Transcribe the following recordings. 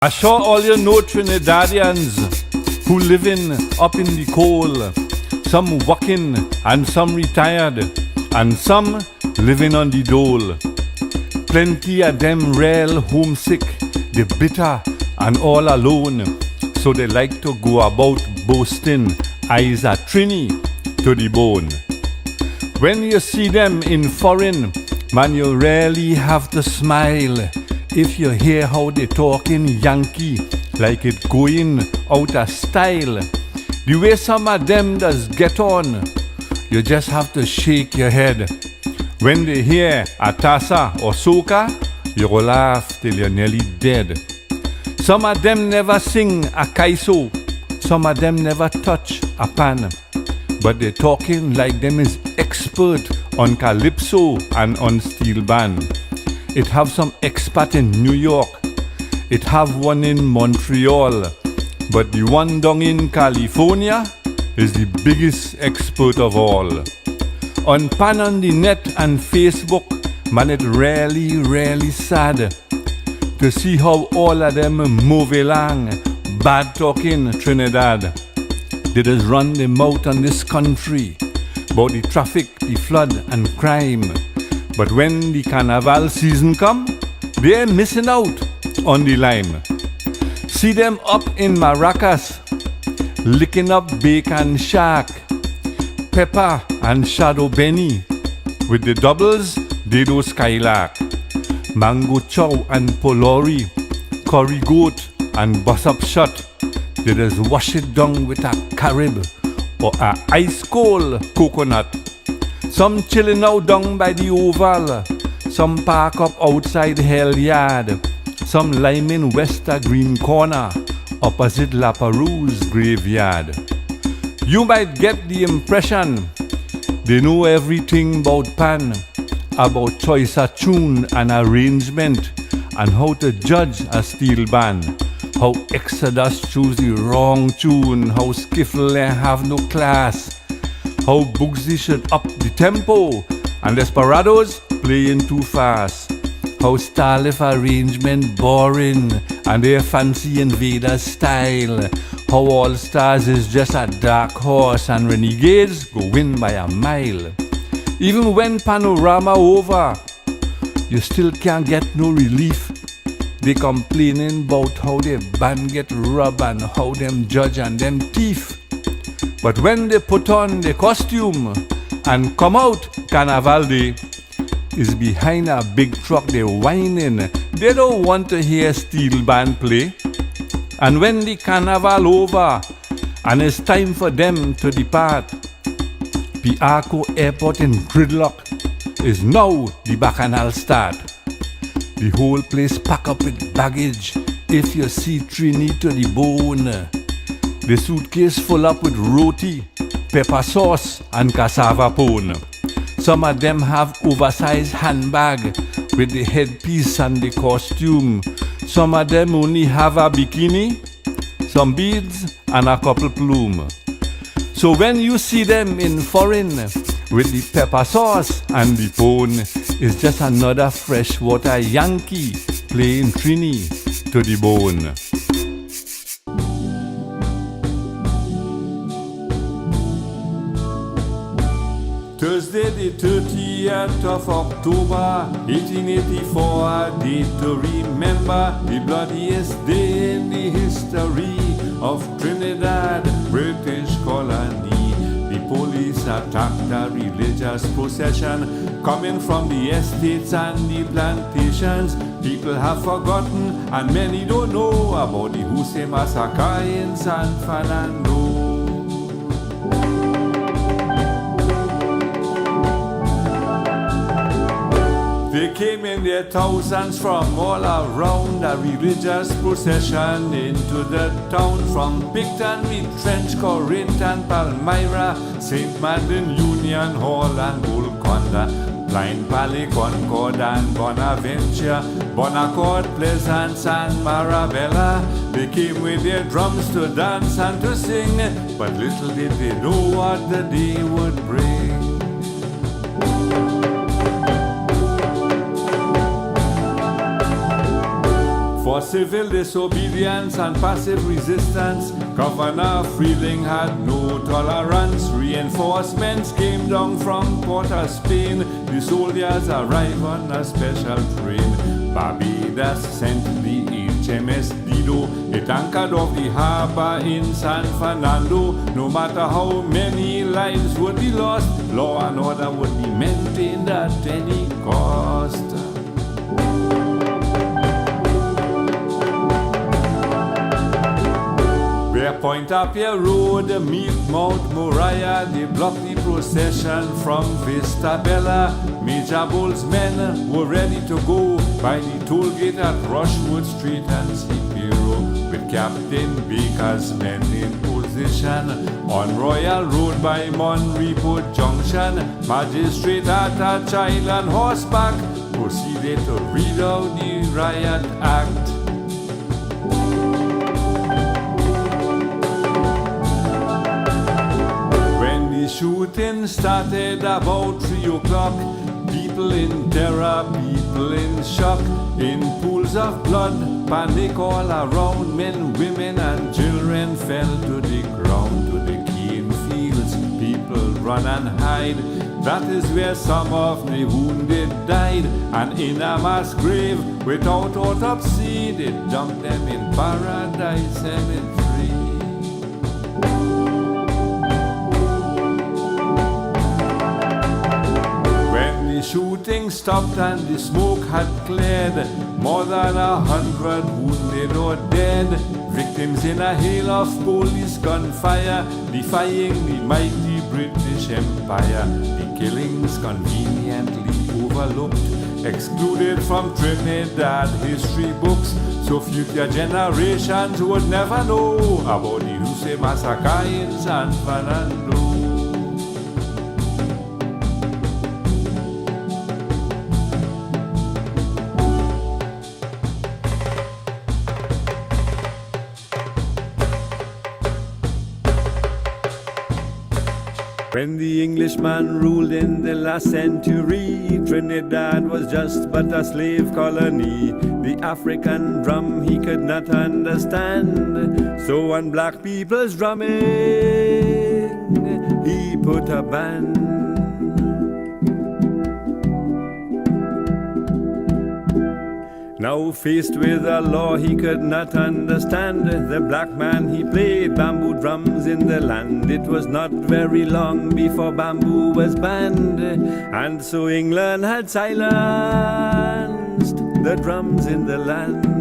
I saw all your know Trinidadians who living up in the coal, some working and some retired, and some living on the dole. Plenty of them real homesick, they bitter and all alone, so they like to go about boasting eyes are Trini to the bone. When you see them in foreign, man, you really have to smile if you hear how they talking Yankee like it going out of style. The way some of them does get on, you just have to shake your head. When they hear Atasa or Soca, you will laugh till you're nearly dead. Some of them never sing a kaiso, some of them never touch a pan, but they talking like them is expert on calypso and on steel band. It have some expat in New York, it have one in Montreal, but the one down in California is the biggest expert of all. On pan on the net and Facebook, man, it really sad to see how all of them move along, bad talking Trinidad. They just run their mouth on this country about the traffic, the flood and crime. But when the carnival season come, they're missing out on the lime. See them up in Maracas, licking up Bacon Shack, Pepper and Shadow Benny. With the doubles, they do Skylark, Mango Chow and Polori, Curry Goat and Bus Up Shot. They just wash it down with a Carib or a ice cold coconut. Some chilling out down by the Oval, some park up outside Hell Yard, some lime in Wester Green Corner, opposite La Perouse Graveyard. You might get the impression they know everything about pan, about choice of tune and arrangement, and how to judge a steel band, how Exodus choose the wrong tune, how Skiffle have no class, how Bugsy should up the tempo and Desperados playing too fast, how Starlift arrangement boring and their fancy Invader style, how All Stars is just a dark horse and Renegades go win by a mile. Even when Panorama over, you still can't get no relief. They complaining about how their band get rubbed and how them judge and them thief. But when they put on the costume and come out Carnival Day, is behind a big truck they whining. They don't want to hear steel band play. And when the carnival over and it's time for them to depart, Piarco Airport in gridlock is now the bacchanal start. The whole place pack up with baggage if you see Trini to the bone. The suitcase full up with roti, pepper sauce and cassava pone. Some of them have oversized handbag with the headpiece and the costume. Some of them only have a bikini, some beads and a couple plume. So when you see them in foreign with the pepper sauce and the pone, it's just another freshwater Yankee playing Trini to the bone. Thursday the 30th of October 1884, a date to remember, the bloodiest day in the history of Trinidad, British colony. The police attacked a religious procession coming from the estates and the plantations. People have forgotten and many don't know about the Huse massacre in San Fernando. They came in their thousands from all around, a religious procession into the town. From Picton, Trench, Corinth and Palmyra, St. Madeleine, Union Hall and Golconda, Blind Valley, Concord and Bonaventure, Bonaccord, Pleasance and Marabella. They came with their drums to dance and to sing, but little did they know what the day would bring. For For civil disobedience and passive resistance, Governor Freeling had no tolerance. Reinforcements came down from Port of Spain. The soldiers arrived on a special train. Barbados sent the HMS Dido. It anchored off the harbor in San Fernando. No matter how many lives would be lost, law and order would be maintained at any cost. Where Point Apia Road meet Mount Moriah, they blocked the procession from Vista Bella. Major Bull's men were ready to go by the toll gate at Rushwood Street and Cipero, with Captain Baker's men in position. On Royal Road by Monrepo Junction, Magistrate at a child on horseback proceeded to read out the Riot Act. Shooting started about 3 o'clock. People in terror, people in shock. In pools of blood, panic all around. Men, women and children fell to the ground. To the cane fields, people run and hide. That is where some of the wounded died. And in a mass grave, without autopsy, they dumped them in Paradise Cemetery. Shooting stopped and the smoke had cleared. More than 100 wounded or dead. Victims in a hail of police gunfire, defying the mighty British Empire. The killings conveniently overlooked, excluded from Trinidad history books, so future generations would never know about the Luce massacre in San Fernando. When the Englishman ruled in the last century, Trinidad was just but a slave colony. The African drum he could not understand, so on black people's drumming he put a ban. Now faced with a law he could not understand, the black man he played bamboo drums in the land. It was not very long before bamboo was banned, and so England had silenced the drums in the land.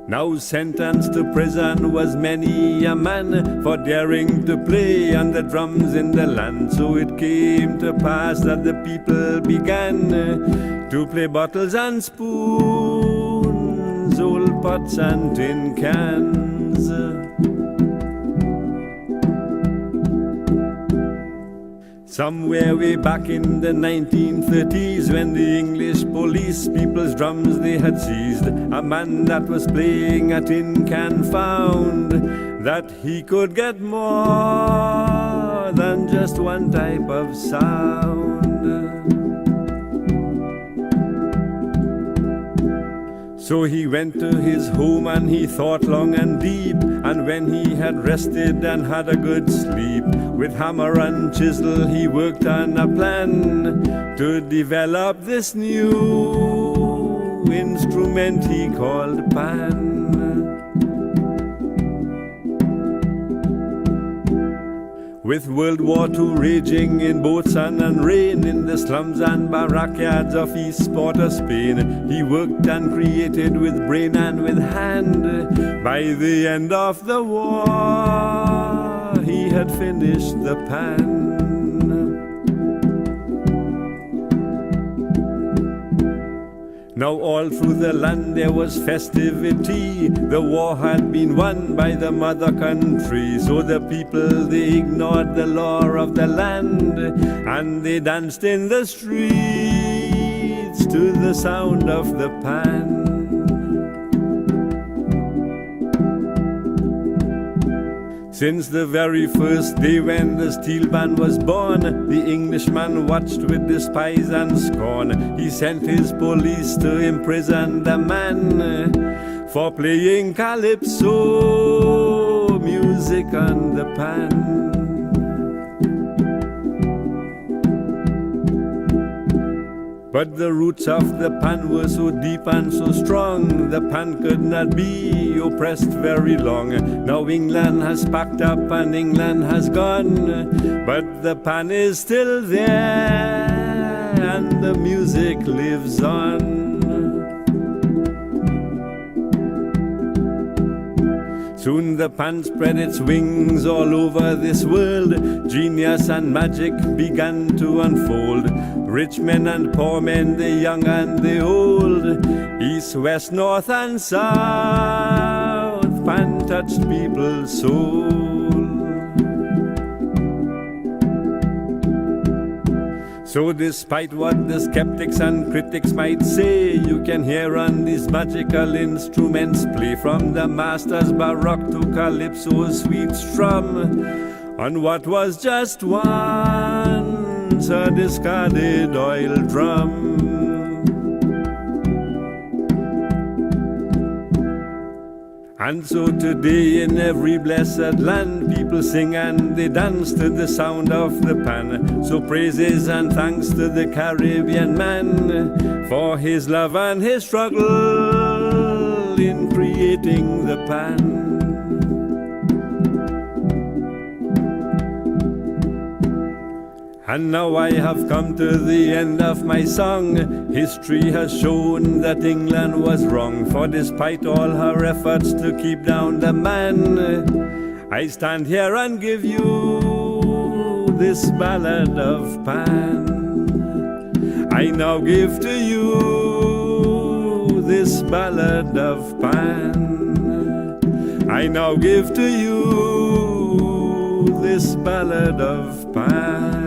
Now sentenced to prison was many a man for daring to play on the drums in the land. So it came to pass that the people began to play bottles and spoons, old pots and tin cans. Somewhere way back in the 1930s, when the English police people's drums they had seized, a man that was playing a tin can found that he could get more than just one type of sound. So he went to his home and he thought long and deep, and when he had rested and had a good sleep, with hammer and chisel he worked on a plan to develop this new instrument he called pan. With World War II raging in both sun and rain, in the slums and barrackyards of East Port of Spain, he worked and created with brain and with hand. By the end of the war, he had finished the pan. Now all through the land there was festivity. The war had been won by the mother country, so the people they ignored the law of the land, and they danced in the streets to the sound of the pan. Since the very first day when the steel band was born, the Englishman watched with despise and scorn. He sent his police to imprison the man for playing calypso music on the pan. But the roots of the pan were so deep and so strong, the pan could not be oppressed very long. Now England has packed up and England has gone, but the pan is still there and the music lives on. Soon the pan spread its wings all over this world. Genius and magic began to unfold. Rich men and poor men, the young and the old, east, west, north and south, pan touched people's soul. So despite what the skeptics and critics might say, you can hear on these magical instruments play, from the master's baroque to calypso's sweet strum, on what was just once a discarded oil drum. And so today in every blessed land, people sing and they dance to the sound of the pan. So praises and thanks to the Caribbean man for his love and his struggle in creating the pan. And now I have come to the end of my song. History has shown that England was wrong, for despite all her efforts to keep down the man, I stand here and give you this ballad of Pan. I now give to you this ballad of Pan. I now give to you this ballad of Pan.